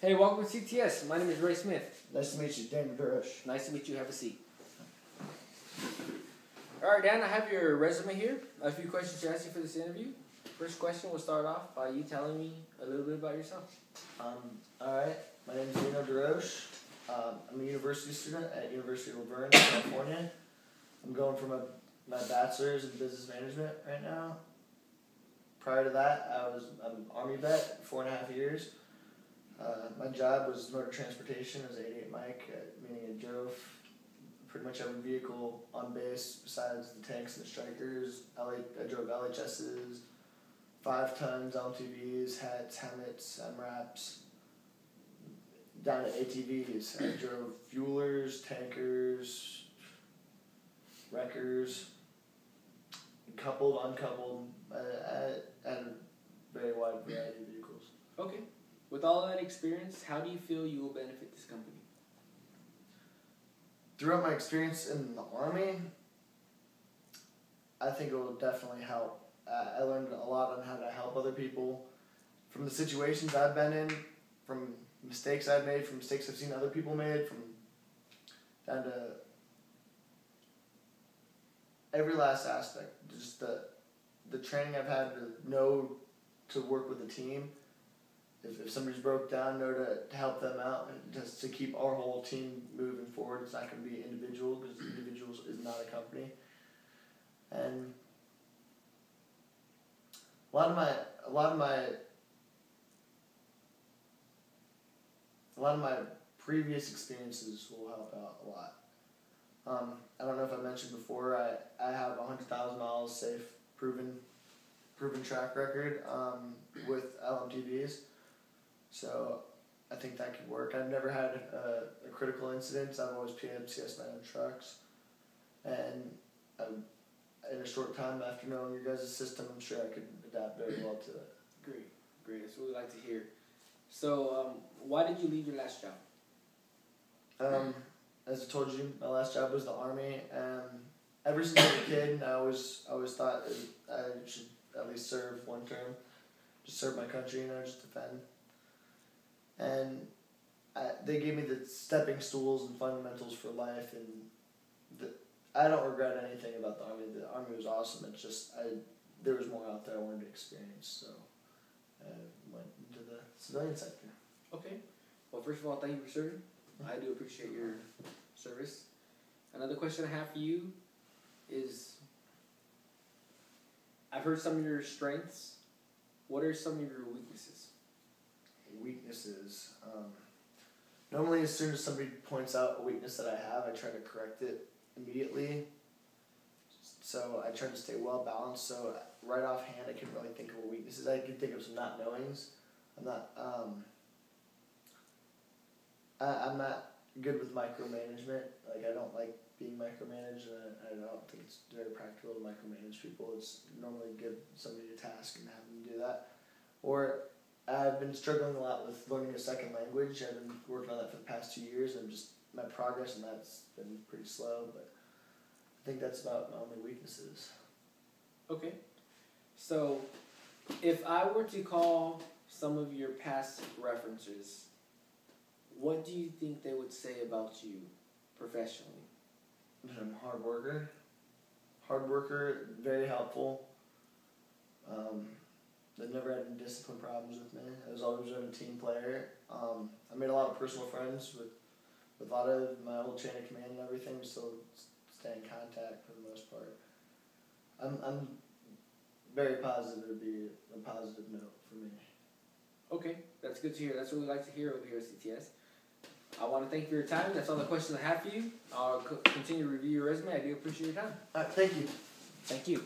Hey, welcome to CTS. My name is Ray Smith. Nice to meet you, Daniel Durosh. Nice to meet you. Have a seat. All right, Dan, I have your resume here. A few questions to ask you for this interview. First question, we'll start off by you telling me a little bit about yourself. All right. My name is Daniel Durosh. I'm a university student at University of Laverne, California. I'm going for my bachelor's in business management right now. Prior to that, I'm an Army vet, 4.5 years. My job was motor transportation as an 88 mic, meaning I drove pretty much every vehicle on base besides the tanks and the strikers. I drove LHSs, 5 tons, LMTVs, hats, helmets, MRAPs, down to ATVs. I drove fuelers, tankers, wreckers, coupled, uncoupled, and a very wide variety of vehicles. Okay. With all of that experience, how do you feel you will benefit this company? Throughout my experience in the Army, I think it will definitely help. I learned a lot on how to help other people from the situations I've been in, from mistakes I've made, from mistakes I've seen other people made, from down to every last aspect. Just the training I've had to know to work with a team. If somebody's broke down, know to help them out and just to keep our whole team moving forward. It's not going to be individual because individuals is not a company. And a lot of my previous experiences will help out a lot. I don't know if I mentioned before, I have 100,000 miles safe, proven track record with LMTVs. So I think that could work. I've never had a critical incident. I've always PMCS my own trucks. And in a short time after knowing your guys' system, I'm sure I could adapt very well to it. Great. That's what we like to hear. So why did you leave your last job? As I told you, my last job was the Army. Ever since I was a kid, I always thought I should at least serve one term. Just serve my country, just defend. And they gave me the stepping stools and fundamentals for life, and I don't regret anything about the Army. The Army was awesome. It's just there was more out there I wanted to experience, so I went into the civilian sector. Okay. Well, first of all, thank you for serving. I do appreciate your service. Another question I have for you is, I've heard some of your strengths. What are some of your weaknesses? Weaknesses. Normally, as soon as somebody points out a weakness that I have, I try to correct it immediately. So I try to stay well balanced. So right offhand, I can't really think of what weaknesses. I can think of some not knowings. I'm not good with micromanagement. Like, I don't like being micromanaged, and I don't think it's very practical to micromanage people. It's normally give somebody a task and have them do that. Or I've been struggling a lot with learning a second language. I've been working on that for the past 2 years, and just my progress in that's been pretty slow, but I think that's about my only weaknesses. Okay. So, if I were to call some of your past references, what do you think they would say about you professionally? I'm a hard worker, very helpful. I've never had any discipline problems with me. I was always a team player. I made a lot of personal friends with a lot of my old chain of command and everything. We still stay in contact for the most part. I'm very positive. It would be a positive note for me. Okay, that's good to hear. That's what we like to hear over here at CTS. I want to thank you for your time. That's all the questions I have for you. I'll continue to review your resume. I do appreciate your time. All right, thank you. Thank you.